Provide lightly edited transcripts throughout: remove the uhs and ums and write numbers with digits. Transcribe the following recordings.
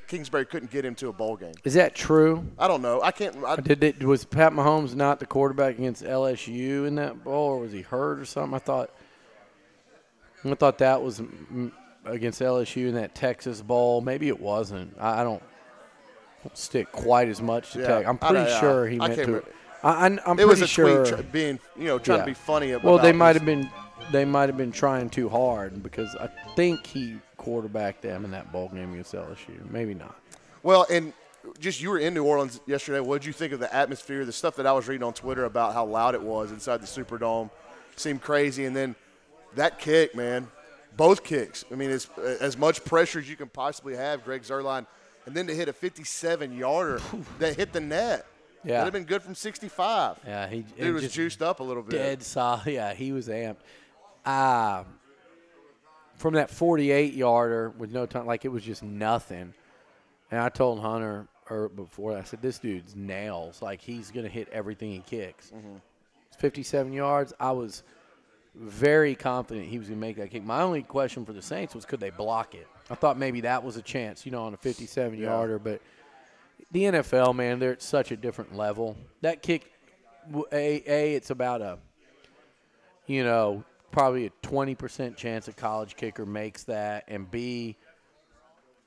Kingsbury couldn't get him to a bowl game. Is that true? I don't know. I can't. Was Pat Mahomes not the quarterback against LSU in that bowl, or was he hurt or something? I thought that was against LSU in that Texas bowl. Maybe it wasn't. I don't stick quite as much to Texas. I'm pretty sure he meant to. I'm it was pretty a sure tweet trying to be funny about. Well, they might have been trying too hard because I think he quarterbacked them in that bowl game against LSU. Maybe not. Well, and just you were in New Orleans yesterday. What did you think of the atmosphere, the stuff that I was reading on Twitter about how loud it was inside the Superdome? Seemed crazy. And then that kick, man, both kicks. I mean, it's as much pressure as you can possibly have, Greg Zuerlein. And then to hit a 57-yarder that hit the net. Yeah. That would have been good from 65. Yeah, he was juiced up a little bit. Dead solid. Yeah, he was amped. From that 48-yarder with no time, like it was just nothing. And I told Hunter before, I said, this dude's nails. Like, he's going to hit everything he kicks. Mm-hmm. 57 yards. I was very confident he was going to make that kick. My only question for the Saints was, could they block it? I thought maybe that was a chance, on a 57-yarder. But the NFL, man, they're at such a different level. That kick, it's about probably a 20% chance a college kicker makes that. And B,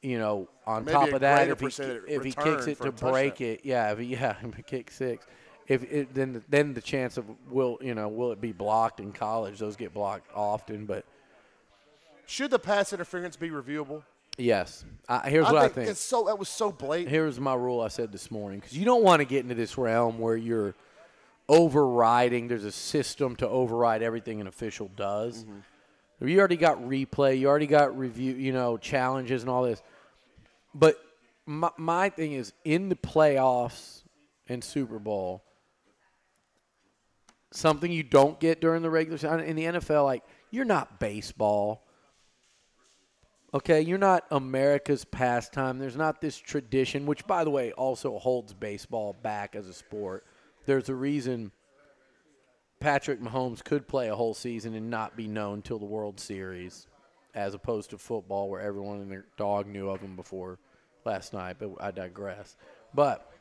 on maybe top of that, if he kicks it to break it, if he kick six, then the chance of will it be blocked in college? Those get blocked often, but should the pass interference be reviewable? Yes. Here's what I think. That was so blatant. Here's my rule I said this morning, because you don't want to get into this realm where you're overriding. There's a system to override everything an official does. Mm-hmm. You already got replay. You already got review, challenges and all this. But my thing is, in the playoffs and Super Bowl, something you don't get during the regular season. In the NFL, like, you're not baseball. Okay, you're not America's pastime. There's not this tradition, which, by the way, also holds baseball back as a sport. There's a reason Patrick Mahomes could play a whole season and not be known till the World Series, as opposed to football where everyone and their dog knew of him before last night, but I digress. But,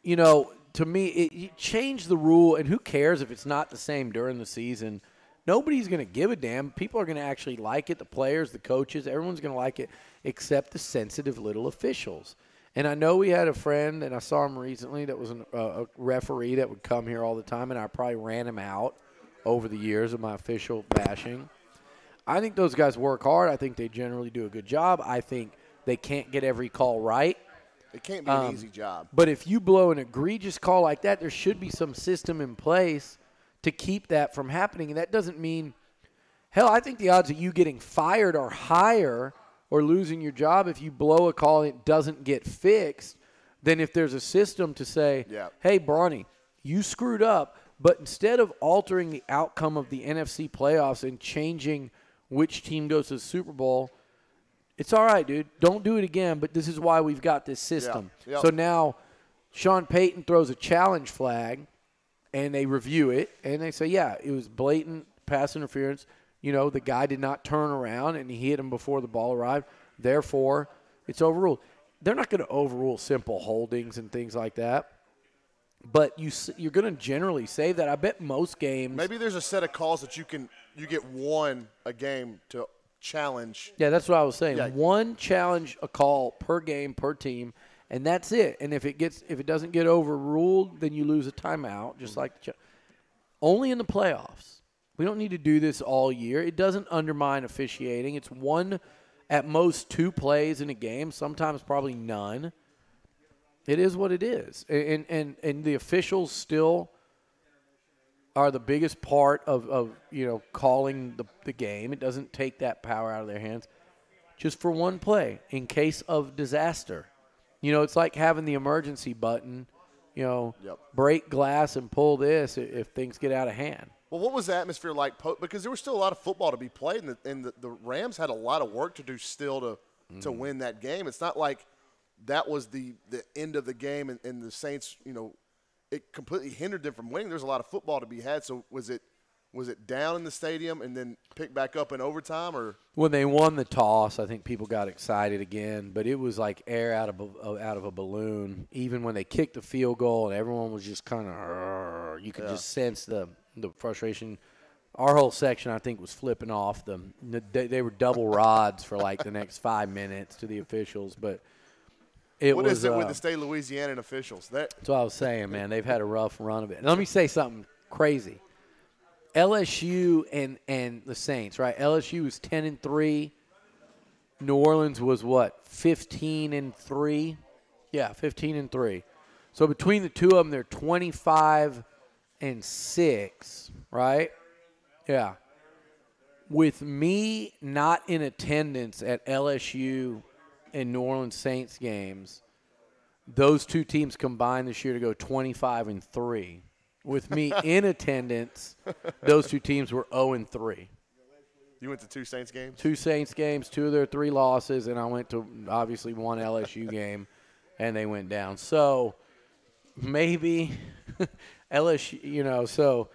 to me, you change the rule, and who cares if it's not the same during the season? Nobody's going to give a damn. People are going to actually like it, the players, the coaches. Everyone's going to like it except the sensitive little officials. And I know we had a friend, and I saw him recently, that was a referee that would come here all the time, and I probably ran him out over the years of my official bashing. I think those guys work hard. I think they generally do a good job. I think they can't get every call right. It can't be an easy job. But if you blow an egregious call like that, there should be some system in place to keep that from happening. And that doesn't mean – hell, I think the odds of you getting fired are higher or losing your job if you blow a call and it doesn't get fixed than if there's a system to say, hey, Bronny, you screwed up, but instead of altering the outcome of the NFC playoffs and changing which team goes to the Super Bowl, it's all right, dude. Don't do it again, but this is why we've got this system. So now Sean Payton throws a challenge flag, and they review it, and they say, it was blatant pass interference. The guy did not turn around, and he hit him before the ball arrived. Therefore, it's overruled. They're not going to overrule simple holdings and things like that. But you're going to generally save that. I bet most games. Maybe there's a set of calls that you get one a game to challenge. Yeah, that's what I was saying. Yeah. One challenge a call per game per team. And that's it. And if it doesn't get overruled, then you lose a timeout, just like only in the playoffs. We don't need to do this all year. It doesn't undermine officiating. It's one, at most, 2 plays in a game. Sometimes probably none. It is what it is. And the officials still are the biggest part of calling the game. It doesn't take that power out of their hands. Just for one play in case of disaster. It's like having the emergency button, break glass and pull this if things get out of hand. Well, what was the atmosphere like? Because there was still a lot of football to be played, and the Rams had a lot of work to do still to win that game. It's not like that was the end of the game, and the Saints, it completely hindered them from winning. There's a lot of football to be had. So was it Was it down in the stadium and then picked back up in overtime, or? When they won the toss, I think people got excited again, but it was like air out of a balloon. Even when they kicked the field goal and everyone was just kind of, you could just sense the frustration. Our whole section, I think, was flipping off them. They were double rods for like the next 5 minutes to the officials, but What is it with the state of Louisiana and officials? That's what I was saying, man. They've had a rough run of it. And let me say something crazy. LSU and the Saints, right? LSU was 10-3. New Orleans was what? 15-3. Yeah, 15-3. So between the two of them, they're 25-6, right? Yeah. With me not in attendance at LSU and New Orleans Saints games, those two teams combined this year to go 25-3. With me in attendance, those two teams were 0-3. You went to 2 Saints games? 2 Saints games, 2 of their 3 losses, and I went to obviously 1 LSU game, and they went down. So maybe LSU, so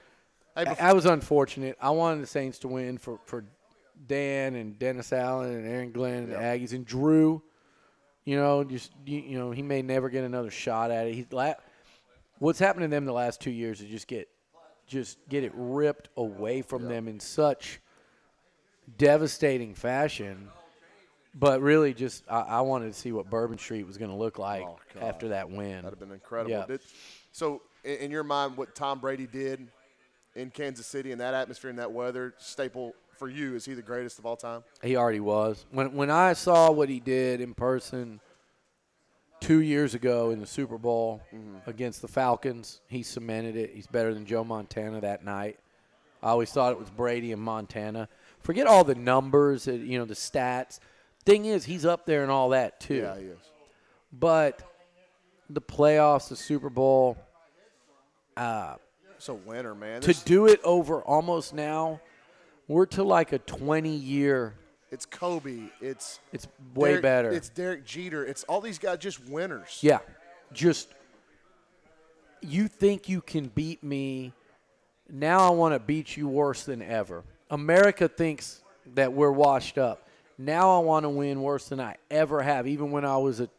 I was unfortunate. I wanted the Saints to win for Dan and Dennis Allen and Aaron Glenn and the Aggies and Drew. He may never get another shot at it. What's happened to them the last 2 years is just get it ripped away from them in such devastating fashion. But really, I wanted to see what Bourbon Street was going to look like after that win. That'd have been incredible. Yeah. So, in your mind, what Tom Brady did in Kansas City in that atmosphere and that weather, staple for you, is he the greatest of all time? He already was. When I saw what he did in person 2 years ago in the Super Bowl against the Falcons, he cemented it. He's better than Joe Montana that night. I always thought it was Brady and Montana. Forget all the numbers, the stats. Thing is, he's up there and all that too. Yeah, he is. But the playoffs, the Super Bowl. It's a winner, man. To do it over almost now, we're to like a 20-year. It's Kobe. It's way better. It's Derek Jeter. It's all these guys just winners. Yeah. Just you think you can beat me. Now I want to beat you worse than ever. America thinks that we're washed up. Now I want to win worse than I ever have, even when I was at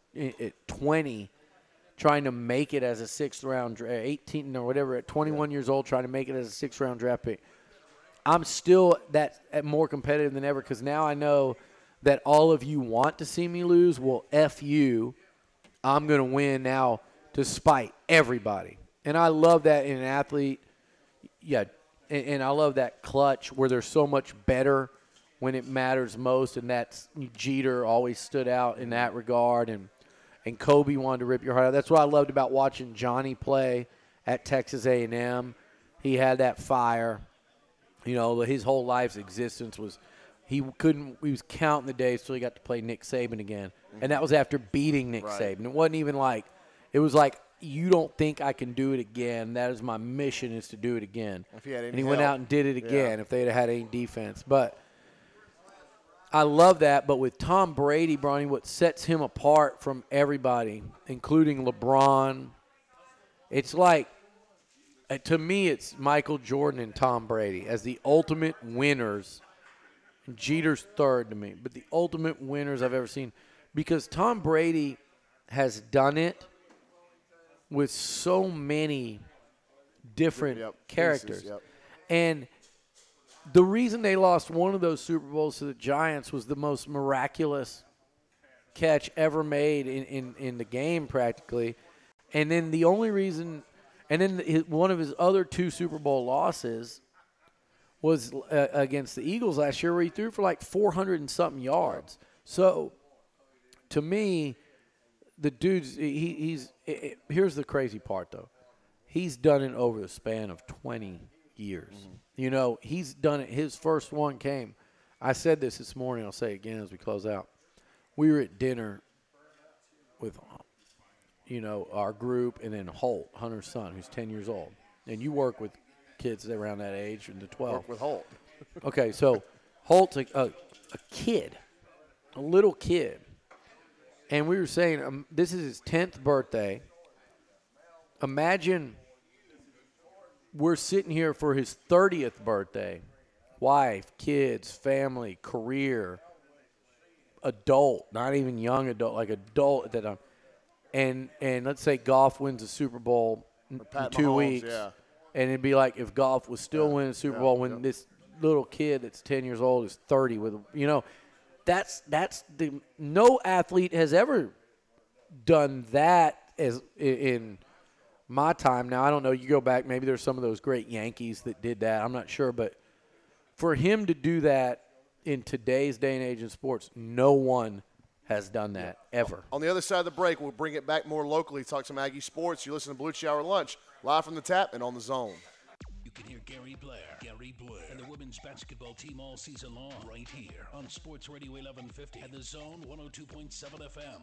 20 trying to make it as a 6th-round, 18 or whatever, at 21 years old trying to make it as a 6th-round draft pick. I'm still more competitive than ever because now I know that all of you want to see me lose. Well, F you. I'm going to win now to spite everybody. And I love that in an athlete. Yeah, and I love that clutch where they're so much better when it matters most, and that's Jeter always stood out in that regard, and Kobe wanted to rip your heart out. That's what I loved about watching Johnny play at Texas A&M. He had that fire. His whole life's existence was he was counting the days till he got to play Nick Saban again. And that was after beating Nick Saban. It wasn't even like – it was like, you don't think I can do it again. That is my mission, is to do it again. If he had any and he help. went out and did it again if they'd had any defense. But I love that. But with Tom Brady, Bronny, what sets him apart from everybody, including LeBron, it's like – to me, it's Michael Jordan and Tom Brady as the ultimate winners. Jeter's third to me, but the ultimate winners I've ever seen. Because Tom Brady has done it with so many different characters. Pieces, And the reason they lost one of those Super Bowls to the Giants was the most miraculous catch ever made in the game practically. And then the only reason – and then one of his other 2 Super Bowl losses was against the Eagles last year, where he threw for like 400 and something yards. So, to me, the dude's here's the crazy part though. He's done it over the span of 20 years. He's done it. His first one came. I said this morning. I'll say it again as we close out. We were at dinner with our group, and then Holt, Hunter's son, who's 10 years old. And you work with kids around that age, into 12. Work with Holt. Okay, so Holt's a kid, a little kid. And we were saying this is his 10th birthday. Imagine we're sitting here for his 30th birthday. Wife, kids, family, career, adult, not even young adult, like adult at that time. And let's say golf wins the Super Bowl in Pat 2 Mahomes, weeks. yeah. And it'd be like if golf was still winning the Super Bowl when this little kid that's 10 years old is 30 with, that's no athlete has ever done that as in my time. Now, I don't know. You go back, maybe there's some of those great Yankees that did that. I'm not sure. But for him to do that in today's day and age in sports, no one has done that ever. On the other side of the break, we'll bring it back more locally, talk some Aggie sports. You listen to Beliucci Hour Lunch, live from the tap and on the zone. You can hear Gary Blair, and the women's basketball team all season long right here on Sports Radio 1150 and the Zone 102.7 FM.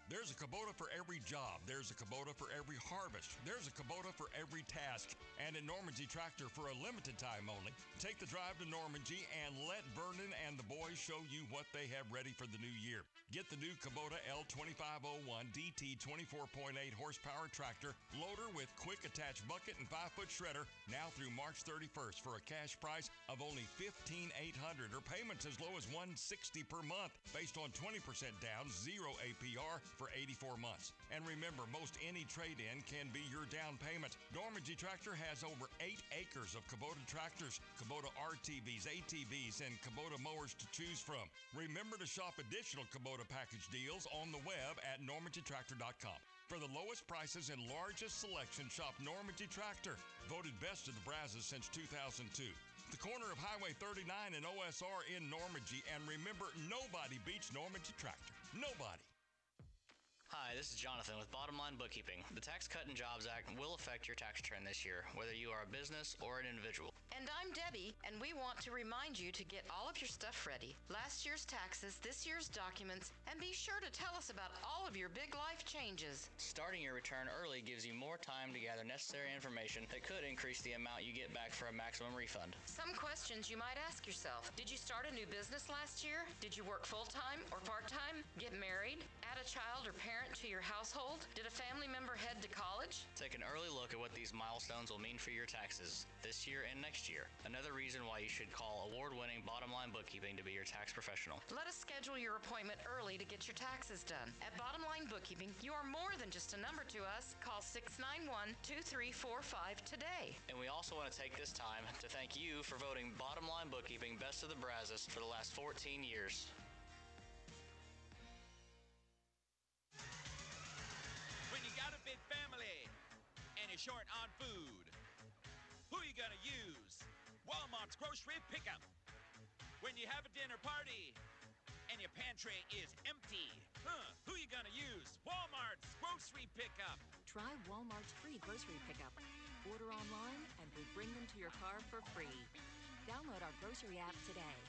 There's a Kubota for every job. There's a Kubota for every harvest. There's a Kubota for every task. And at Normandy Tractor, for a limited time only, take the drive to Normandy and let Vernon and the boys show you what they have ready for the new year. Get the new Kubota L2501 DT 24.8 horsepower tractor, loader with quick attached bucket and 5-foot shredder, now through March 31st for a cash price of only $15,800 or payments as low as $160 per month based on 20% down, 0 APR for 84 months. And remember, most any trade-in can be your down payment. Normandy Tractor has over 8 acres of Kubota tractors, Kubota RTVs, ATVs, and Kubota mowers to choose from. Remember to shop additional Kubota package deals on the web at normandytractor.com. For the lowest prices and largest selection, shop Normandy Tractor, voted best of the Brazos since 2002. The corner of Highway 39 and OSR in Normandy, and remember, nobody beats Normandy Tractor. Nobody. Hi, this is Jonathan with Bottom Line Bookkeeping. The Tax Cut and Jobs Act will affect your tax return this year, whether you are a business or an individual. And I'm Debbie, and we want to remind you to get all of your stuff ready. Last year's taxes, this year's documents, and be sure to tell us about all of your big life changes. Starting your return early gives you more time to gather necessary information that could increase the amount you get back for a maximum refund. Some questions you might ask yourself. Did you start a new business last year? Did you work full-time or part-time? Get married? Add a child or parent to your household? Did a family member head to college? Take an early look at what these milestones will mean for your taxes this year and next year. Another reason why you should call award-winning Bottom Line Bookkeeping to be your tax professional. Let us schedule your appointment early to get your taxes done. At Bottom Line Bookkeeping, you are more than just a number to us. Call 691-2345 today. And we also want to take this time to thank you for voting Bottom Line Bookkeeping Best of the Brazos for the last 14 years. When you got a big family and you're short on food, who you gonna use? Walmart's grocery pickup. When you have a dinner party and your pantry is empty, who you gonna use? Walmart's grocery pickup. Try Walmart's free grocery pickup. Order online and we bring them to your car for free. Download our grocery app today.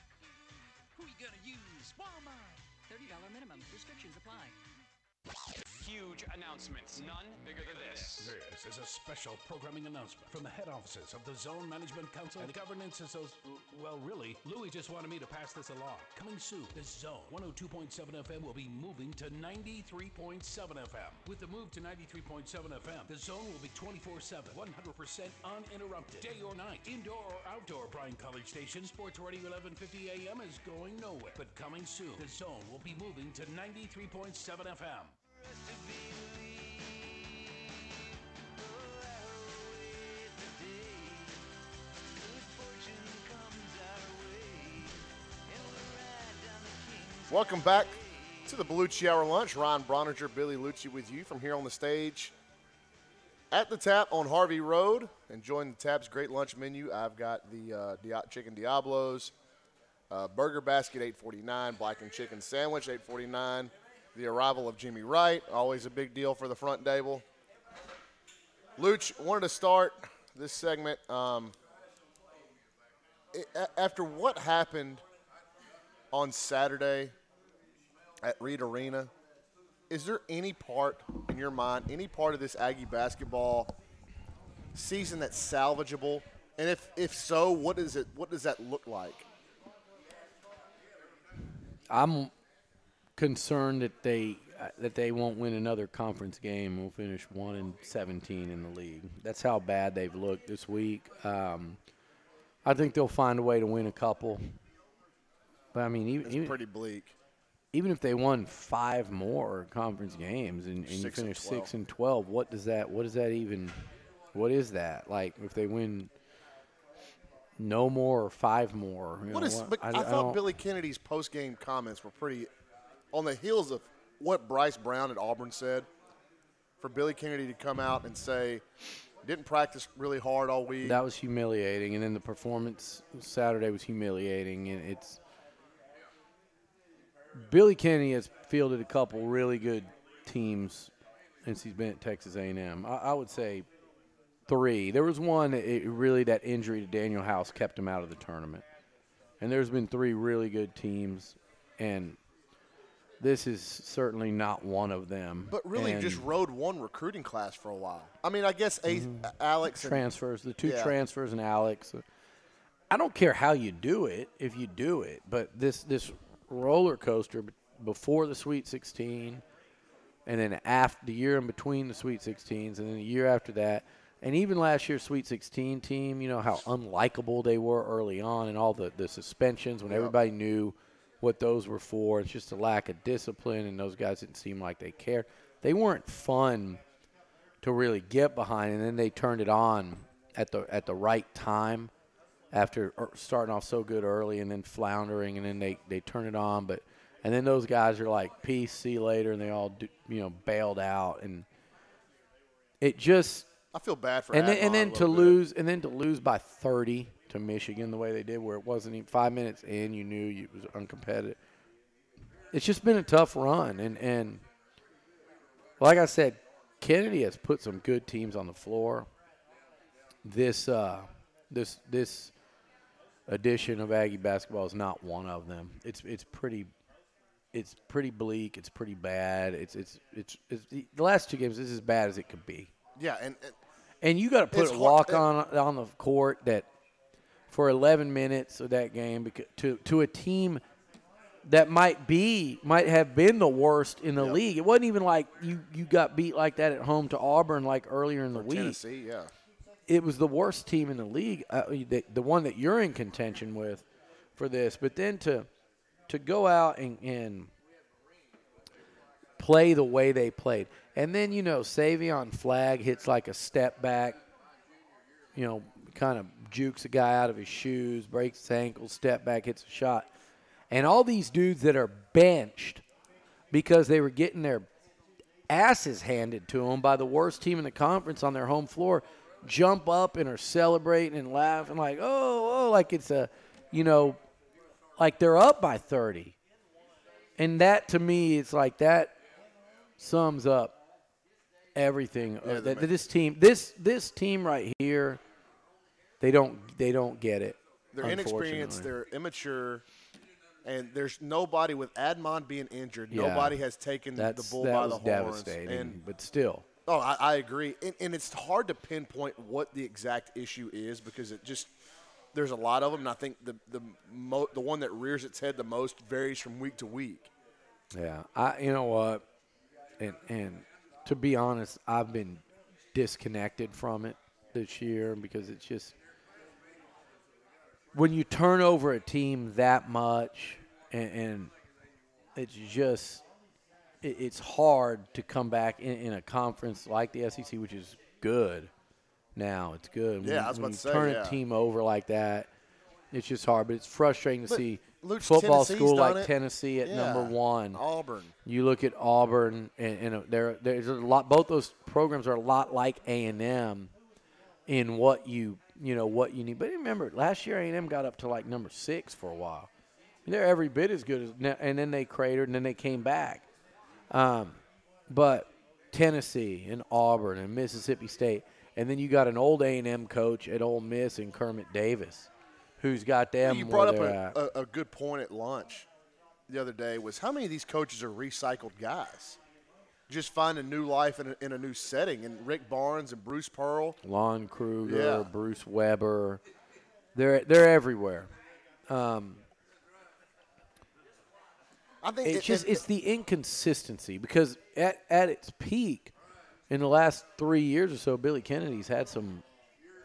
Who you gonna use? Walmart. $30 minimum. Restrictions apply. Huge announcements, none bigger than this. This is a special programming announcement from the head offices of the Zone Management Council and the Governance Association. Well, really, Louie just wanted me to pass this along. Coming soon, the Zone 102.7 FM will be moving to 93.7 FM. With the move to 93.7 FM, the Zone will be 24/7, 100% uninterrupted. Day or night, indoor or outdoor, Bryan College Station, Sports Radio 1150 AM is going nowhere. But coming soon, the Zone will be moving to 93.7 FM. Welcome back to the Beliucci Hour Lunch. Ryan Brauninger, Beliucci with you from here on the stage at the Tap on Harvey Road. Enjoying the Tap's great lunch menu. I've got the chicken Diablos, burger basket, $8.49, blackened chicken sandwich, $8.49. The arrival of Jimmy Wright, always a big deal for the front table. Luch, wanted to start this segment after what happened on Saturday at Reed Arena. Is there any part in your mind, any part of this Aggie basketball season that's salvageable? And if so, what does that look like? I'm concerned that they that they won't win another conference game. We'll finish 1-17 in the league. That's how bad they've looked this week. I think they'll find a way to win a couple. But I mean, It's pretty bleak. Even if they won 5 more conference games and you finish 6-12, what is that? What is that? Like if they win no more or 5 more? I thought Billy Kennedy's post-game comments were pretty on the heels of what Bryce Brown at Auburn said. For Billy Kennedy to come out and say, didn't practice really hard all week. That was humiliating, and then the performance Saturday was humiliating, and it's Billy Kennedy has fielded a couple really good teams since he's been at Texas A&M. I would say 3. There was one that injury to Daniel House kept him out of the tournament, and there's been 3 really good teams, and this is certainly not one of them. But really just rode one recruiting class for a while. I mean, I guess Alex. Transfers, the 2 transfers and Alex. I don't care how you do it, if you do it, but this roller coaster before the Sweet 16 and then after the year in between the Sweet 16s and then the year after that, and even last year's Sweet 16 team, you know, how unlikable they were early on and all the suspensions when everybody knew what those were for. It's just a lack of discipline, and those guys didn't seem like they cared. They weren't fun to really get behind, and then they turned it on at the right time after starting off so good early and then floundering, and then they turn it on. And then those guys are like, peace, see you later, and they all bailed out, and it just. I feel bad for and then to lose by 30 to Michigan the way they did, where it wasn't even 5 minutes in, you knew it was uncompetitive. It's just been a tough run, and like I said, Kennedy has put some good teams on the floor. This edition of Aggie basketball is not one of them. It's pretty bleak. It's pretty bad. It's the last 2 games. This is as bad as it could be. Yeah, and you got to put a walk on the court that for 11 minutes of that game to a team that might have been the worst in the league. It wasn't even like you got beat like that at home to Auburn like earlier in the week. Tennessee, yeah. It was the worst team in the league, the one that you're in contention with for this. But then to go out and play the way they played. And then, Savion Flagg hits like a step back, kind of jukes a guy out of his shoes, breaks his ankle, step back, hits a shot. And all these dudes that are benched because they were getting their asses handed to them by the worst team in the conference on their home floor jump up and are celebrating and laughing like, oh, like it's like they're up by 30. And that, to me, it's like that sums up everything. This team right here, they don't get it. They're inexperienced. They're immature. And there's nobody with Admon being injured. Yeah, nobody has taken the bull by the horns. Devastating, but still. Oh, I agree. And it's hard to pinpoint what the exact issue is because there's a lot of them. And I think the one that rears its head the most varies from week to week. Yeah, you know what? And to be honest, I've been disconnected from it this year because it's just when you turn over a team that much and it's just it's hard to come back in a conference like the SEC, which is good now. It's good. Yeah, I was about to say, turn a team over like that, it's just hard. But it's frustrating to see football school like Tennessee at number 1. Auburn. You look at Auburn, and there's a lot. Both those programs are a lot like A&M in what you need. But remember, last year A&M got up to like number 6 for a while. They're every bit as good as, and then they cratered, and then they came back. But Tennessee and Auburn and Mississippi State, and then you got an old A&M coach at Ole Miss and Kermit Davis, who's got them. You brought up a good point at lunch the other day was how many of these coaches are recycled guys? Just finding new life in a new setting. And Rick Barnes and Bruce Pearl. Lon Kruger, Bruce Weber. They're everywhere. I think it's the inconsistency because at its peak in the last 3 years or so, Billy Kennedy's had some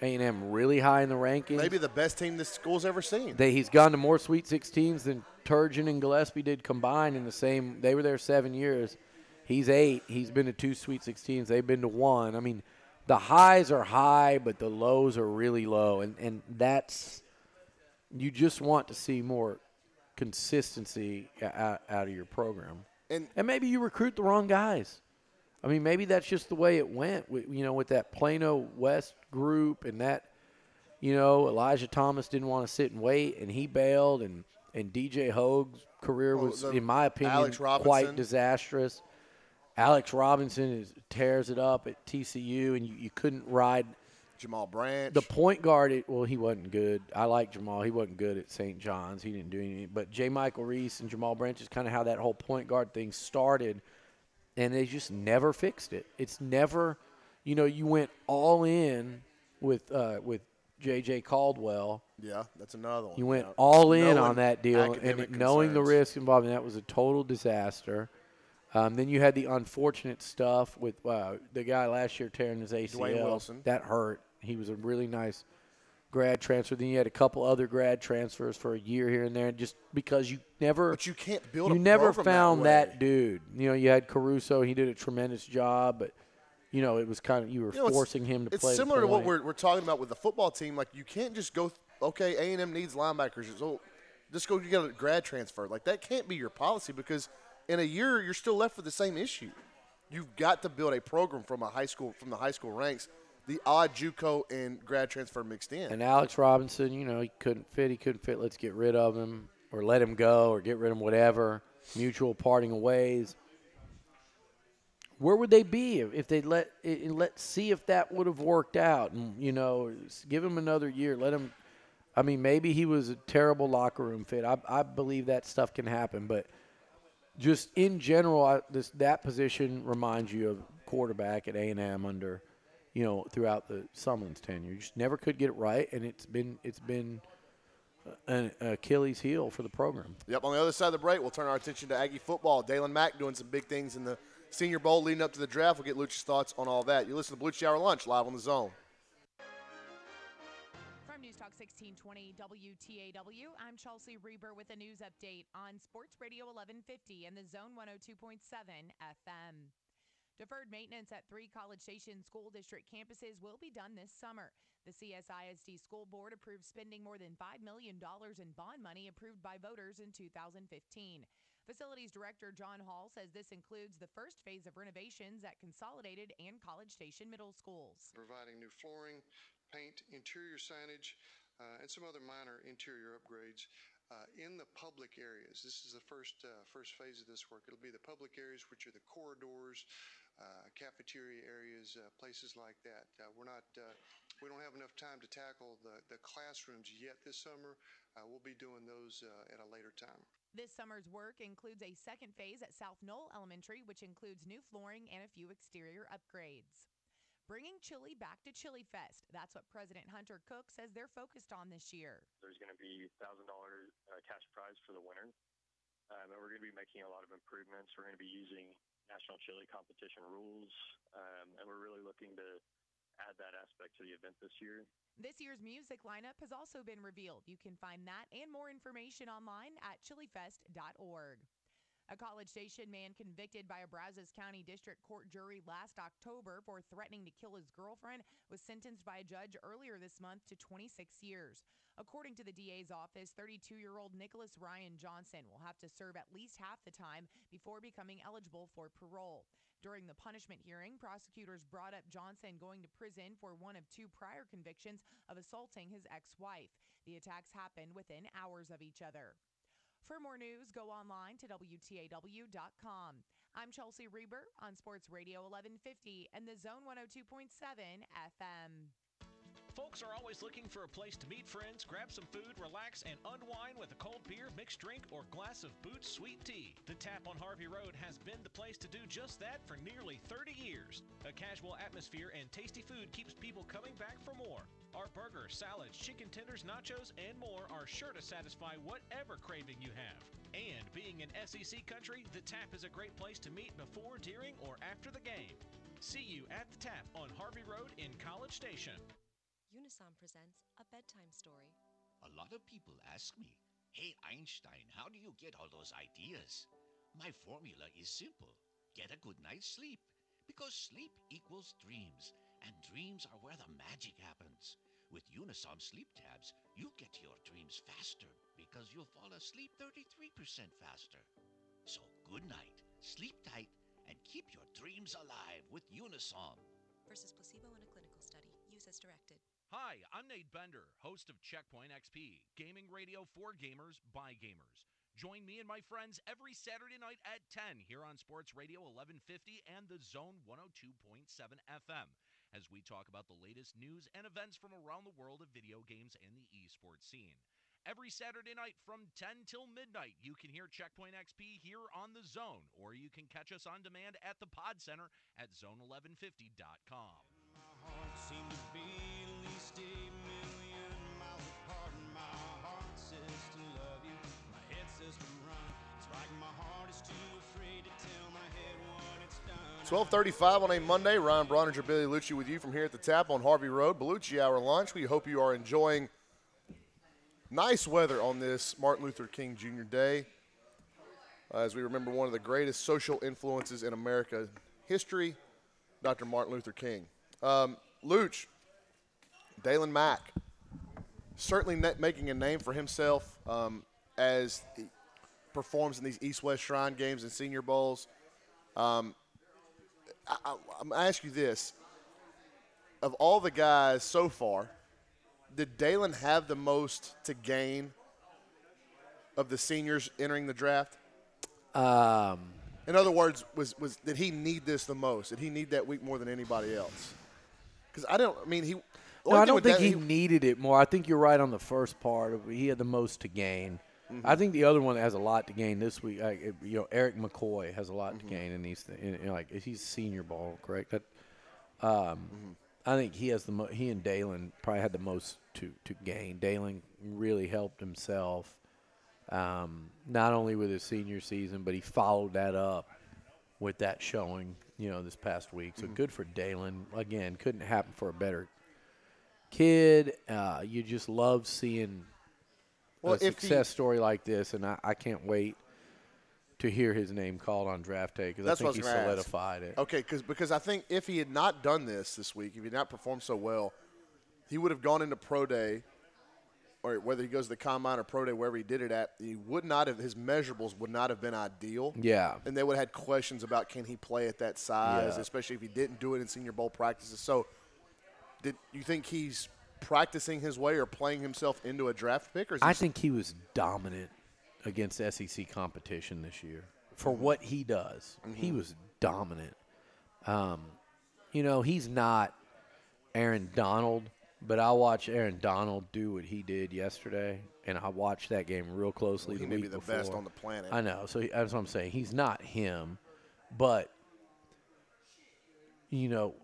A&M really high in the rankings. Maybe the best team this school's ever seen. He's gone to more Sweet 16s than Turgeon and Gillespie did combined in the same. They were there 7 years. He's 8. He's been to 2 Sweet 16s. They've been to 1. I mean, the highs are high, but the lows are really low, and that's you just want to see more consistency out of your program. And maybe you recruit the wrong guys. I mean, maybe that's just the way it went, with that Plano West group and that, Elijah Thomas didn't want to sit and wait, and he bailed, and DJ Hogue's career was, in my opinion, quite disastrous. Alex Robinson tears it up at TCU, and you couldn't ride Jamal Branch. The point guard, he wasn't good. I like Jamal. He wasn't good at St. John's. He didn't do anything. But J. Michael Reese and Jamal Branch is kind of how that whole point guard thing started, and they just never fixed it. It's never, you went all in with J.J. Caldwell. Yeah, that's another one. You went all in on that deal, and knowing the risk involved, and that was a total disaster. Then you had the unfortunate stuff with the guy last year tearing his ACL. Dwayne Wilson. That hurt. He was a really nice grad transfer. Then you had a couple other grad transfers for a year here and there, just because you never. But you can't build. You never found that dude. You had Caruso. He did a tremendous job, but it was kind of you were forcing him to play. It's similar to what we're talking about with the football team. Like you can't just go. Okay, A&M needs linebackers. So just go. You got a grad transfer. Like that can't be your policy because in a year you're still left with the same issue. You've got to build a program from the high school ranks. The odd JUCO and grad transfer mixed in. And Alex Robinson, he couldn't fit. Let's get rid of him or let him go or get rid of him, whatever. Mutual parting of ways. Where would they be if they let's see if that would have worked out and, give him another year. Let him – I mean, maybe he was a terrible locker room fit. I believe that stuff can happen. But just in general, that position reminds you of quarterback at A&M under – throughout the Sumlin's tenure. You just never could get it right, and it's been an Achilles heel for the program. Yep, on the other side of the break, we'll turn our attention to Aggie football. Dalen Mack doing some big things in the Senior Bowl leading up to the draft. We'll get Liucci's thoughts on all that. You listen to Beliucci Hour Lunch live on the Zone. From News Talk 1620 WTAW, I'm Chelsea Reber with a news update on Sports Radio 1150 and the Zone 102.7 FM. Deferred maintenance at 3 College Station School District campuses will be done this summer. The CSISD School Board approved spending more than $5 million in bond money approved by voters in 2015. Facilities Director John Hall says this includes the first phase of renovations at Consolidated and College Station middle schools. Providing new flooring, paint, interior signage, and some other minor interior upgrades. In the public areas, this is the first phase of this work. It'll be the public areas, which are the corridors, cafeteria areas, places like that. We don't have enough time to tackle the classrooms yet this summer. We'll be doing those at a later time. This summer's work includes a second phase at South Knoll Elementary, which includes new flooring and a few exterior upgrades. Bringing chili back to Chili Fest. That's what President Hunter Cook says they're focused on this year. There's going to be $1,000 cash prize for the winner. And we're going to be making a lot of improvements. We're going to be using national chili competition rules. And we're really looking to add that aspect to the event this year. This year's music lineup has also been revealed. You can find that and more information online at chilifest.org. A College Station man convicted by a Brazos County District Court jury last October for threatening to kill his girlfriend was sentenced by a judge earlier this month to 26 years. According to the DA's office, 32-year-old Nicholas Ryan Johnson will have to serve at least half the time before becoming eligible for parole. During the punishment hearing, prosecutors brought up Johnson going to prison for one of 2 prior convictions of assaulting his ex-wife. The attacks happened within hours of each other. For more news, go online to WTAW.com. I'm Chelsea Reber on Sports Radio 1150 and the Zone 102.7 FM. Folks are always looking for a place to meet friends, grab some food, relax, and unwind with a cold beer, mixed drink, or glass of Boots Sweet Tea. The Tap on Harvey Road has been the place to do just that for nearly 30 years. A casual atmosphere and tasty food keeps people coming back for more. Our burgers, salads, chicken tenders, nachos, and more are sure to satisfy whatever craving you have. And being an SEC country, the Tap is a great place to meet before, during, or after the game. See you at the Tap on Harvey Road in College Station. Unisom presents a bedtime story. A lot of people ask me, "Hey Einstein, how do you get all those ideas?" My formula is simple. Get a good night's sleep. Because sleep equals dreams, and dreams are where the magic happens. With Unisom sleep tabs, you'll get to your dreams faster because you'll fall asleep 33% faster. So good night, sleep tight, and keep your dreams alive with Unisom. Versus placebo in a clinical study. Use as directed. Hi, I'm Nate Bender, host of Checkpoint XP, gaming radio for gamers by gamers. Join me and my friends every Saturday night at 10 here on Sports Radio 1150 and the Zone 102.7 FM as we talk about the latest news and events from around the world of video games and the esports scene. Every Saturday night from 10 till midnight, you can hear Checkpoint XP here on the Zone, or you can catch us on demand at the Pod Center at zone1150.com. My heart seemed to be at least 8,000,000 miles apart, and my heart says to love you. My head says to run. It's like my heart is too afraid to tell my head what it's done. 12:35 on a Monday. Ryan Brauninger, Beliucci with you from here at the Tap on Harvey Road. Beliucci Hour lunch. We hope you are enjoying nice weather on this Martin Luther King Jr. Day as we remember one of the greatest social influences in American history, Dr. Martin Luther King. Luch, Dalen Mack, certainly making a name for himself as he performs in these East-West Shrine games and Senior Bowls. I'm going to ask you this. Of all the guys so far, did Dalen have the most to gain of the seniors entering the draft? In other words, did he need this the most? Did he need that week more than anybody else? Because I don't think he needed it more. I think you're right on the first part. He had the most to gain. Mm-hmm. I think the other one that has a lot to gain this week, Eric McCoy has a lot to gain in these things. He's Senior Bowl, correct? I think he and Dalen probably had the most to gain. Dalen really helped himself, not only with his senior season, but he followed that up with that showing, this past week. So good for Dalen. Again, couldn't happen for a better kid. You just love seeing a success story like this, and I can't wait to hear his name called on draft day because I think he solidified it. Okay, because I think if he had not done this week, if he had not performed so well, he would have gone into pro day, or whether he goes to the combine or pro day, wherever he did it at, his measurables would not have been ideal. Yeah. And they would have had questions about can he play at that size, especially if he didn't do it in Senior Bowl practices. So did you think he's practicing his way or playing himself into a draft pick? I think he was dominant against SEC competition this year. For what he does, he was dominant. He's not Aaron Donald, but I watched Aaron Donald do what he did yesterday, and I watched that game real closely the week before. He may be the best on the planet. I know. So that's what I'm saying. He's not him, but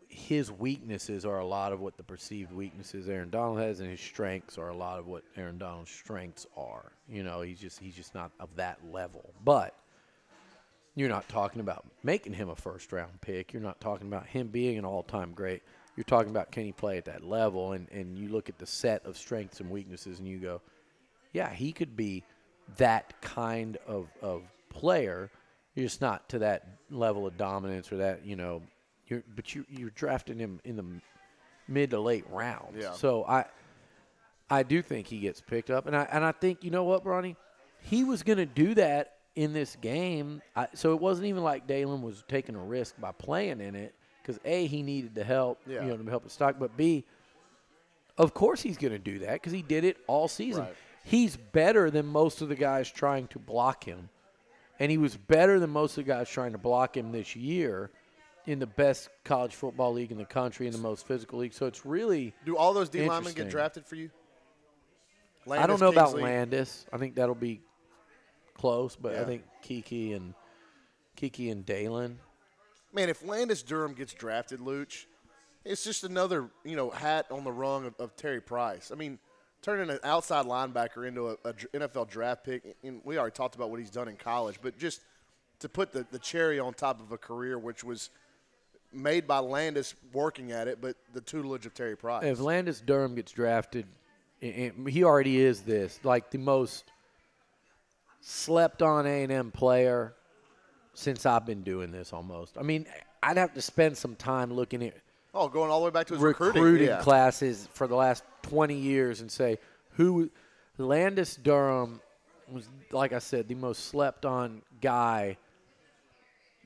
his weaknesses are a lot of what the perceived weaknesses Aaron Donald has, and his strengths are a lot of what Aaron Donald's strengths are. He's just not of that level. But you're not talking about making him a first-round pick. You're not talking about him being an all-time great. You're talking about can he play at that level, and you look at the set of strengths and weaknesses, and you go, yeah, he could be that kind of player. You're just not to that level of dominance or that, you're drafting him in the mid to late rounds. Yeah. So I do think he gets picked up, and I think, you know what, Bronny? He was going to do that in this game. So it wasn't even like Dalen was taking a risk by playing in it because, A, he needed the help, to help his stock, but B, of course he's going to do that because he did it all season. Right. He's better than most of the guys trying to block him, and he was better than most of the guys trying to block him this year. in the best college football league in the country, in the most physical league. So it's really Do all those D linemen get interesting. drafted for you? I don't know about Kingsley? Landis. I think that'll be close, but I Yeah. think Kiki and Dalen. Man, if Landis Durham gets drafted, Luch, it's just another hat on the rung of Terry Price. I mean, turning an outside linebacker into a NFL draft pick, and we already talked about what he's done in college, but just to put the cherry on top of a career which was made by Landis working at it, but the tutelage of Terry Price. If Landis Durham gets drafted, and he already is this, like the most slept-on A&M player since I've been doing this almost. I mean, I'd have to spend some time looking at going all the way back to his recruiting yeah. classes for the last 20 years and say, Landis Durham was, like I said, the most slept-on guy.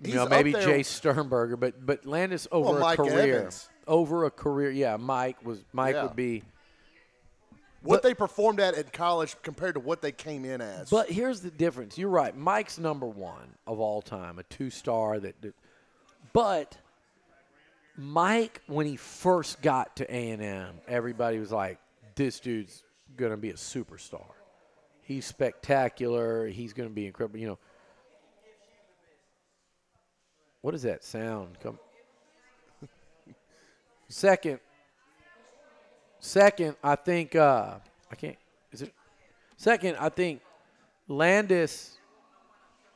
Maybe Jay Sternberger, but Landis over a Mike career. Evans. Over a career, yeah, Mike would be. What they performed at in college compared to what they came in as. But here's the difference. You're right. Mike's number one of all time, a 2-star. But Mike, when he first got to A&M, everybody was like, this dude's going to be a superstar. He's spectacular. He's going to be incredible. What is that sound? Second, I think I can't. Is it? Second, I think Landis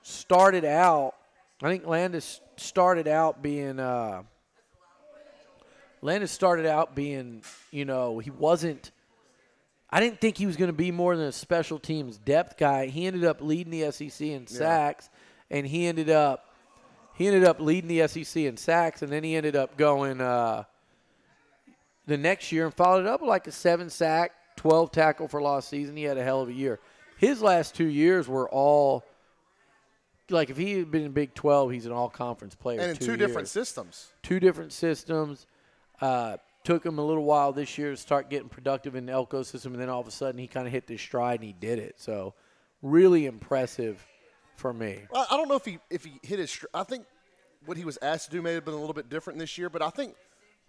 started out. I think Landis started out being. He wasn't. I didn't think he was going to be more than a special teams depth guy. He ended up leading the SEC in sacks, and he ended up leading the SEC in sacks, and then he ended up going the next year and followed it up with like a 7-sack, 12 tackle for loss season. He had a hell of a year. His last 2 years were all like if he had been in Big 12, he's an all-conference player. And in 2 different systems. 2 different systems. Took him a little while this year to start getting productive in the Elko system, and then all of a sudden he kind of hit this stride and he did it. So really impressive for me. I don't know if he hit his – I think what he was asked to do may have been a little bit different this year, but I think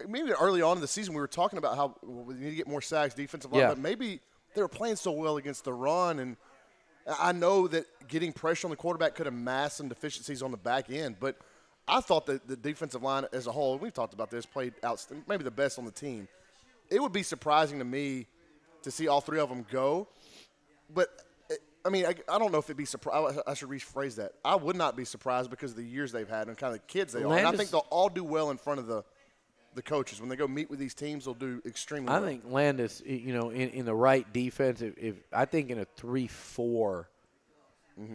maybe early on in the season we were talking about how we need to get more sacks, defensive line, but maybe they were playing so well against the run, and I know that getting pressure on the quarterback could have masked some deficiencies on the back end, but I thought that the defensive line as a whole, we've talked about this, played out maybe the best on the team. It would be surprising to me to see all 3 of them go, but – I mean, I don't know if it'd be surprised. I should rephrase that. I would not be surprised because of the years they've had and kind of the kids they are. And I think they'll all do well in front of the coaches. When they go meet with these teams, they'll do extremely well. I think Landis, in the right defense, if I think in a 3-4,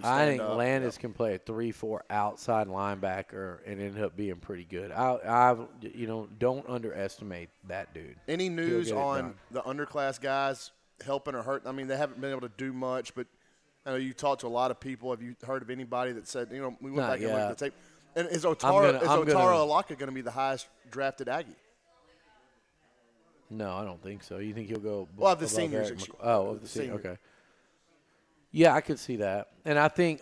I think Landis can play a 3-4 outside linebacker and end up being pretty good. Don't underestimate that dude. Any news on the underclass guys helping or hurting? I mean, they haven't been able to do much, but I know you talked to a lot of people. Have you heard of anybody that said, we went back and looked at the tape? And is Otaro Alaka going to be the highest drafted Aggie? No, I don't think so. You think he'll go? Well, of the seniors. Of the seniors. Okay. Yeah, I could see that, and I think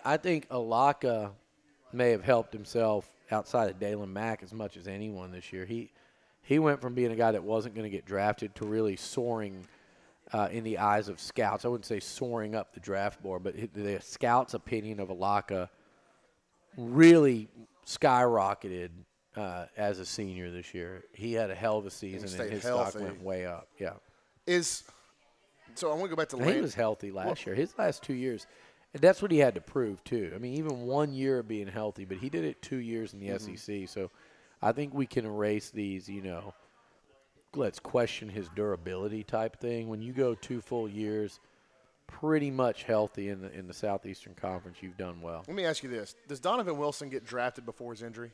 Alaka may have helped himself outside of Dalen Mack as much as anyone this year. He went from being a guy that wasn't going to get drafted to really soaring. In the eyes of scouts. I wouldn't say soaring up the draft board, but the scouts' opinion of Alaka really skyrocketed as a senior this year. He had a hell of a season, and his stock went way up. Yeah. So I want to go back to Landis. He was healthy last year. His last 2 years, and that's what he had to prove, too. I mean, even 1 year of being healthy, but he did it 2 years in the SEC. So I think we can erase these, let's question his durability type thing. When you go 2 full years, pretty much healthy in the Southeastern Conference, you've done well. Let me ask you this. Does Donovan Wilson get drafted before his injury?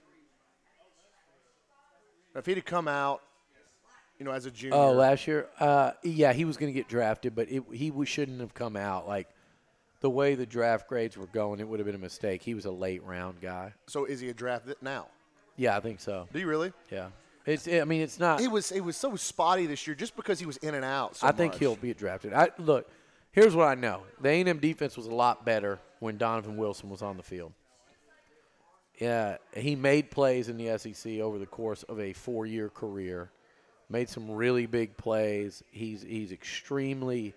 If he'd have come out, as a junior. Oh, last year? Yeah, he was going to get drafted, but he shouldn't have come out. Like, the way the draft grades were going, it would have been a mistake. He was a late-round guy. So is he a draft now? Yeah, I think so. Do you really? Yeah. It's not. He was so spotty this year just because he was in and out. I think he'll be drafted. Look, here's what I know: the A&M defense was a lot better when Donovan Wilson was on the field. Yeah, he made plays in the SEC over the course of a 4-year career. Made some really big plays. He's extremely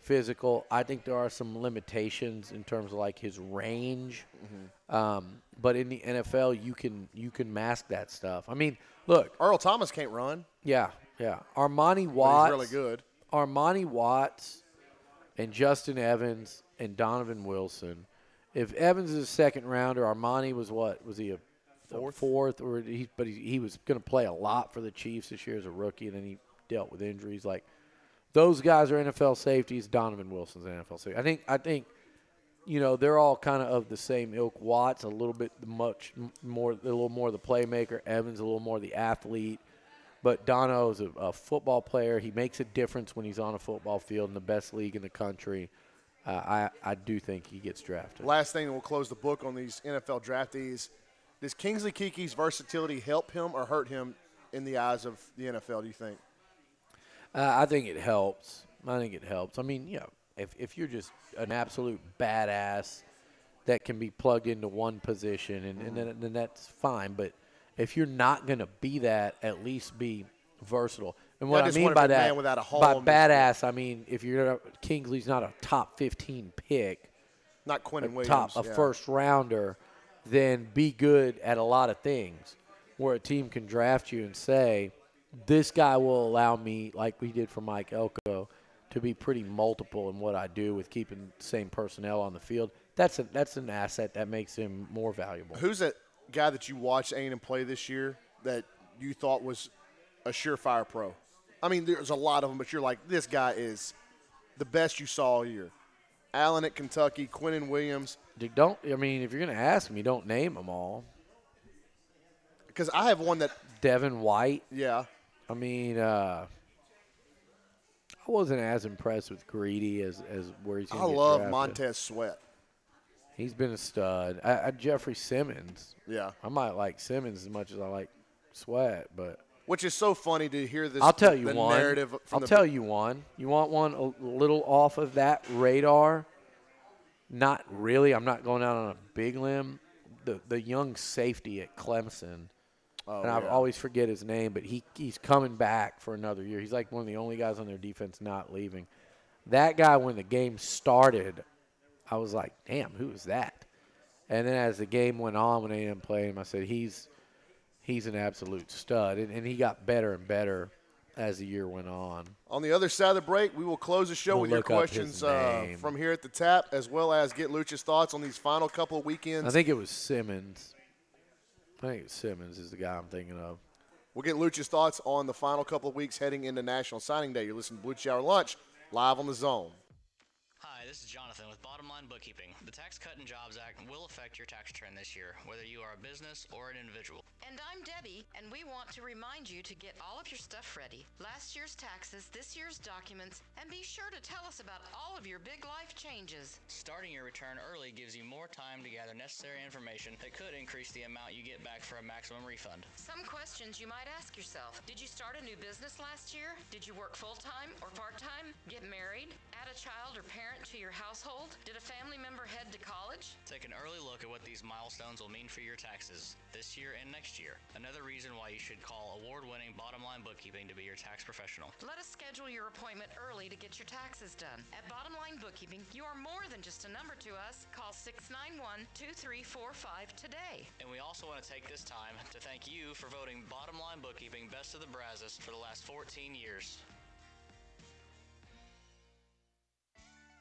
physical. I think there are some limitations in terms of like his range. But in the NFL, you can mask that stuff. I mean, look, Earl Thomas can't run. Yeah. Armani Watts. But he's really good. Armani Watts and Justin Evans and Donovan Wilson. If Evans is a second rounder, Armani was what? Was he a fourth? Or he was going to play a lot for the Chiefs this year as a rookie, and then he dealt with injuries. Like, those guys are NFL safeties. Donovan Wilson's an NFL safety. I think they're all kind of the same ilk. Watts a little little more the playmaker. Evans a little more the athlete. But Dono's a football player. He makes a difference when he's on a football field in the best league in the country. I do think he gets drafted. Last thing, and we'll close the book on these NFL draftees. Does Kingsley Kiki's versatility help him or hurt him in the eyes of the NFL, do you think? I think it helps. I mean, if you're just an absolute badass that can be plugged into one position, and then that's fine. But if you're not going to be that, at least be versatile. And what I mean by that, by badass, I mean if Kingsley's not a top 15 pick, not Quentin Williams, a first rounder, then be good at a lot of things. Where a team can draft you and say, this guy will allow me, like we did for Mike Elko, to be pretty multiple in what I do with keeping the same personnel on the field. That's an asset that makes him more valuable. Who's that guy that you watched A&M play this year that you thought was a surefire pro? I mean, there's a lot of them, but you're like, this guy is the best you saw all year. Allen at Kentucky, Quentin Williams. If you're going to ask me, don't name them all. Because I have one that – Devin White. Yeah. I mean, I wasn't as impressed with Greedy as where he's going to get I love drafted. Montez Sweat. He's been a stud. Jeffrey Simmons. Yeah. I might like Simmons as much as I like Sweat, but – which is so funny to hear this. I'll tell you the one. Narrative from I'll tell you one. You want one a little off of that radar? Not really. I'm not going out on a big limb. The young safety at Clemson, and I always forget his name, but he's coming back for another year. He's like one of the only guys on their defense not leaving. That guy, when the game started, I was like, damn, who is that? And then as the game went on, when A&M played him, I said, he's an absolute stud. And he got better and better as the year went on. On the other side of the break, we will close the show with your questions from here at the tap, as well as get Lucha's thoughts on these final couple of weekends. I think it was Simmons. Simmons is the guy I'm thinking of. We'll get Lucha's thoughts on the final couple of weeks heading into National Signing Day. You're listening to Beliucci Hour Lunch, live on the Zone. Hi, this is Jonathan with Bottom Line Bookkeeping. The Tax Cut and Jobs Act will affect your tax return this year, whether you are a business or an individual. And I'm Debbie, and we want to remind you to get all of your stuff ready. Last year's taxes, this year's documents, and be sure to tell us about all of your big life changes. Starting your return early gives you more time to gather necessary information that could increase the amount you get back for a maximum refund. Some questions you might ask yourself. Did you start a new business last year? Did you work full-time or part-time? Get married? Add a child or parent to your household? Did a family member head to college? Take an early look at what these milestones will mean for your taxes this year and next year. Another reason why you should call award-winning Bottom Line Bookkeeping to be your tax professional. Let us schedule your appointment early to get your taxes done. At Bottom Line Bookkeeping, you are more than just a number to us. Call 691-2345 today. And we also want to take this time to thank you for voting Bottom Line Bookkeeping Best of the Brazos for the last 14 years.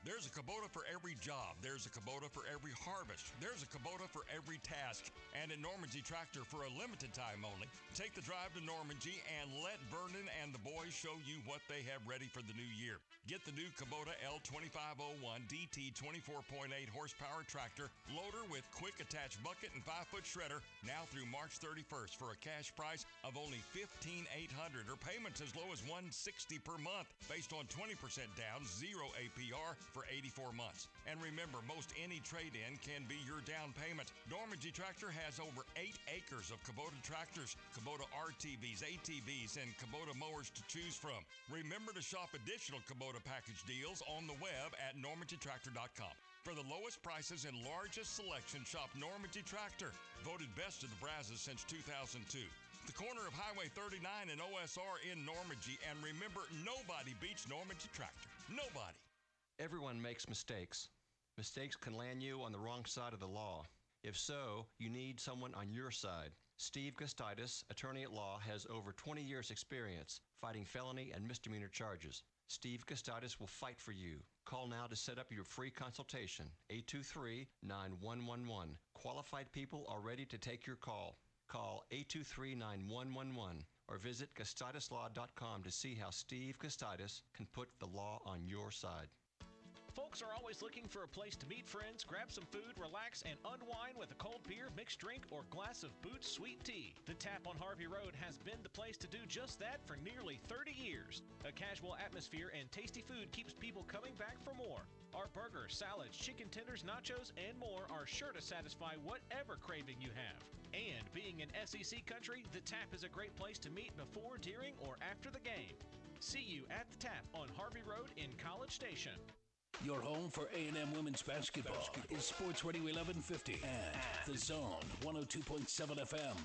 There's a Kubota for every job. There's a Kubota for every harvest. There's a Kubota for every task. And at Normandy Tractor, for a limited time only, take the drive to Normandy and let Vernon and the boys show you what they have ready for the new year. Get the new Kubota L2501 DT 24.8 horsepower tractor, loader with quick attached bucket and 5-foot shredder, now through March 31st for a cash price of only $15,800 or payments as low as $160 per month based on 20% down, 0 APR for 84 months. And remember, most any trade-in can be your down payment. Normandy Tractor has over 8 acres of Kubota tractors, Kubota RTVs, ATVs, and Kubota mowers to choose from. Remember to shop additional Kubota package deals on the web at normandytractor.com. For the lowest prices and largest selection, shop Normandy Tractor. Voted best of the Brazos since 2002. The corner of Highway 39 and OSR in Normandy. And remember, nobody beats Normandy Tractor. Nobody. Everyone makes mistakes. Mistakes can land you on the wrong side of the law. If so, you need someone on your side. Steve Gustitis, attorney at law, has over 20 years' experience fighting felony and misdemeanor charges. Steve Gustitis will fight for you. Call now to set up your free consultation, 823-9111. Qualified people are ready to take your call. Call 823-9111 or visit GustidisLaw.com to see how Steve Gustitis can put the law on your side. Folks are always looking for a place to meet friends, grab some food, relax, and unwind with a cold beer, mixed drink, or glass of Boots Sweet Tea. The Tap on Harvey Road has been the place to do just that for nearly 30 years. A casual atmosphere and tasty food keeps people coming back for more. Our burgers, salads, chicken tenders, nachos, and more are sure to satisfy whatever craving you have. And being in SEC country, the Tap is a great place to meet before, during, or after the game. See you at the Tap on Harvey Road in College Station. Your home for A&M women's basketball is Sports Radio 1150 and The Zone 102.7 FM.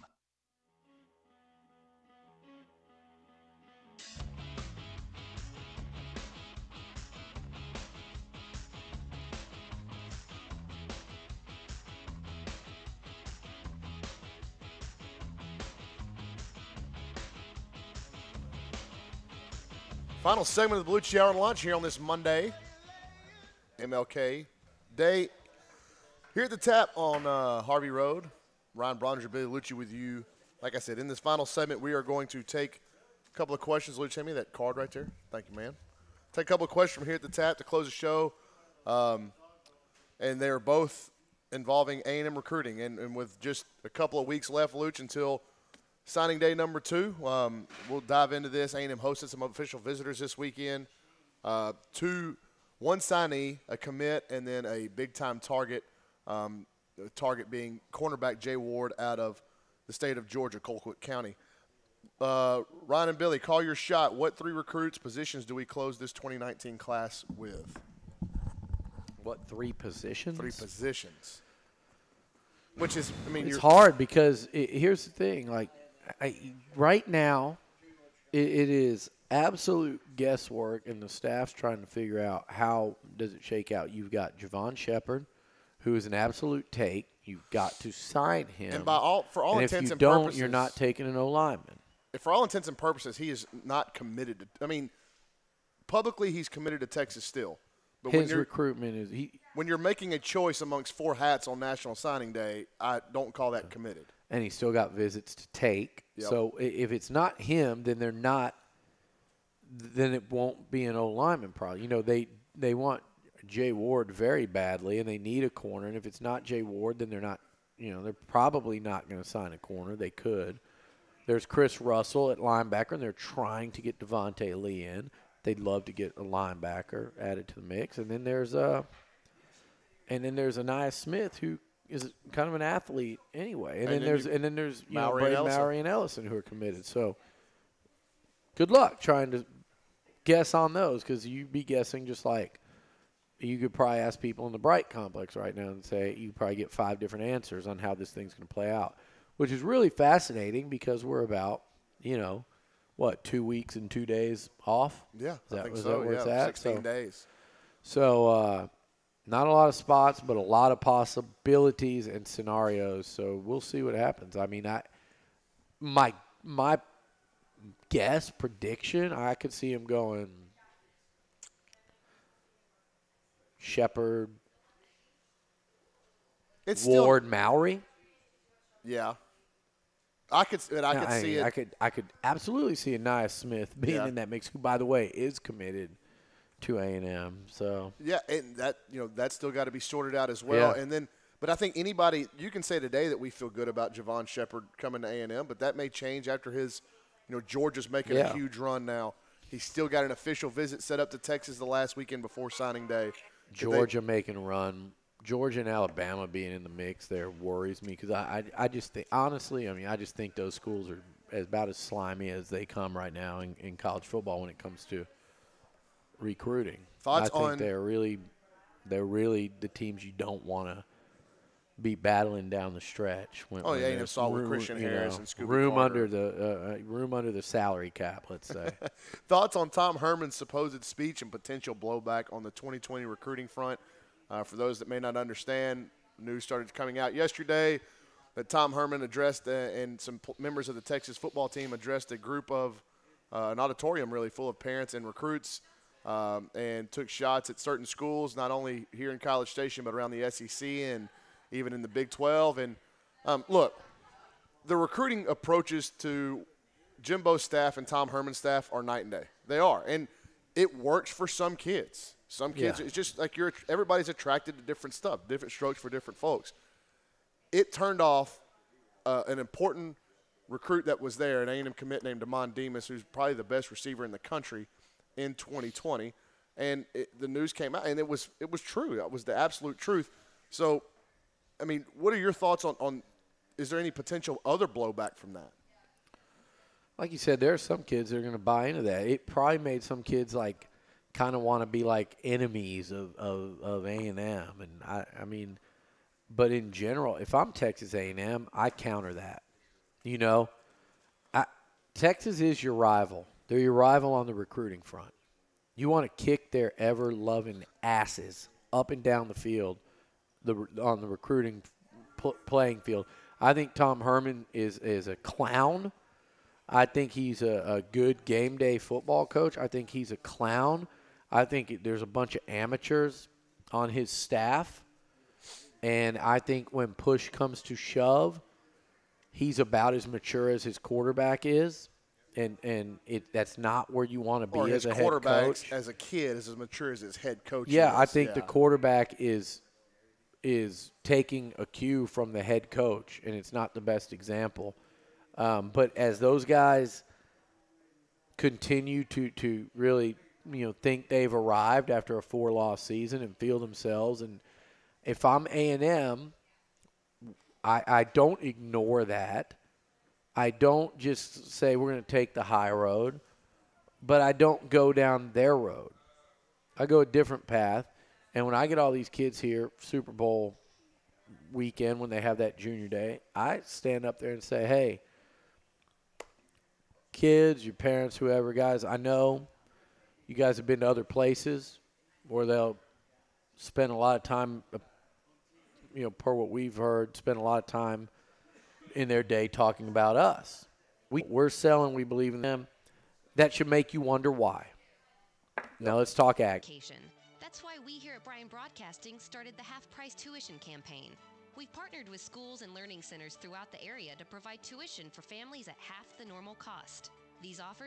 Final segment of the Beliucci Hour and Lunch here on this Monday, MLK Day. Here at the Tap on Harvey Road. Ryan Brauninger, Beliucci with you. Like I said, in this final segment, we are going to take a couple of questions. Luke, hand me that card right there. Thank you, man. Take a couple of questions from here at the Tap to close the show. And they're both involving A&M recruiting. And with just a couple of weeks left, Luke, until signing day number 2, we'll dive into this. A&M hosted some official visitors this weekend. One signee, a commit, and then a big-time target, the target being cornerback Jay Ward out of the state of Georgia, Colquitt County. Ryan and Billy, call your shot. What 3 recruits, positions do we close this 2019 class with? What, 3 positions? 3 positions. Which is, I mean, it's hard because here's the thing. Like, right now, it is absolute guesswork, and the staff's trying to figure out how does it shake out. You've got Javon Shepard, who is an absolute take. You've got to sign him. And for all intents and purposes, if you don't, you're not taking an O-lineman. For all intents and purposes, he is not committed to. I mean, publicly he's committed to Texas still. But his recruitment is when you're making a choice amongst 4 hats on National Signing Day, I don't call that committed. And he's still got visits to take. Yep. So if it's not him, then they're not. Then it won't be an O-lineman probably. You know, they want Jay Ward very badly, and they need a corner. And if it's not Jay Ward, then they're not. You know, they're probably not going to sign a corner. They could. There's Chris Russell at linebacker, and they're trying to get Devontae Lee in. They'd love to get a linebacker added to the mix. And then there's Aniyah Smith, who is kind of an athlete anyway. And then there's Mowry and Ellison who are committed. So good luck trying to guess on those, because you'd be guessing just like you could probably ask people in the Bright complex right now and say you probably get 5 different answers on how this thing's going to play out, which is really fascinating because we're about, 2 weeks and 2 days off? Yeah, I think so. That where it's at? 16 days. So not a lot of spots, but a lot of possibilities and scenarios. So we'll see what happens. I mean, my guess, prediction, I could see him going Shepard, Ward, Mowry. Yeah. I could see it. I could absolutely see Aniyah Smith being in that mix, who, by the way, is committed to A&M. So yeah, and that's still got to be sorted out as well. Yeah. And then, but I think anybody, you can say today that we feel good about Javon Shepard coming to A&M, but that may change after his, Georgia's making a huge run now. He's still got an official visit set up to Texas the last weekend before signing day. Georgia making a run. Georgia and Alabama being in the mix there worries me, because I just think, honestly, I just think those schools are about as slimy as they come right now in college football when it comes to recruiting. Thoughts I think they're really They're really the teams you don't want to be battling down the stretch. When A&M saw with Christian Harris and Scooby room Carter. room under the salary cap, let's say. Thoughts on Tom Herman's supposed speech and potential blowback on the 2020 recruiting front? For those that may not understand, news started coming out yesterday that Tom Herman addressed and some members of the Texas football team addressed a group of an auditorium really full of parents and recruits and took shots at certain schools, not only here in College Station but around the SEC and even in the Big 12. And look, the recruiting approaches to Jimbo's staff and Tom Herman's staff are night and day. They are. And it works for some kids. Some kids, it's just like everybody's attracted to different stuff, different strokes for different folks. It turned off an important recruit that was there, an A&M commit named Damon Demas, who's probably the best receiver in the country in 2020. And the news came out, and it was true. That was the absolute truth. So, I mean, what are your thoughts on is there any potential other blowback from that? Like you said, there are some kids that are going to buy into that. It probably made some kids like kind of want to be like enemies of A&M. And I mean, but in general, if I'm Texas A&M, I counter that. You know, Texas is your rival. They're your rival on the recruiting front. You want to kick their ever-loving asses up and down the field on the recruiting playing field. I think Tom Herman is a clown. I think he's a good game day football coach. I think he's a clown. I think there's a bunch of amateurs on his staff. And I think when push comes to shove, he's about as mature as his quarterback is. And that's not where you want to be as a head coach. As a kid is as mature as his head coach. Yeah, is. I think the quarterback is taking a cue from the head coach, and it's not the best example. But as those guys continue to really, think they've arrived after a 4-loss season and feel themselves, and if I'm A&M, I don't ignore that. I don't just say we're going to take the high road, but I don't go down their road. I go a different path, and when I get all these kids here, Super Bowl weekend when they have that junior day, I stand up there and say, hey, kids, your parents, whoever, guys, I know you guys have been to other places where they'll spend a lot of time, per what we've heard, spend a lot of time in their day talking about us. We're selling, we believe in them. That should make you wonder why. Now let's talk Aggie. That's why we here at Bryan Broadcasting started the half-price tuition campaign. We've partnered with schools and learning centers throughout the area to provide tuition for families at half the normal cost. These offers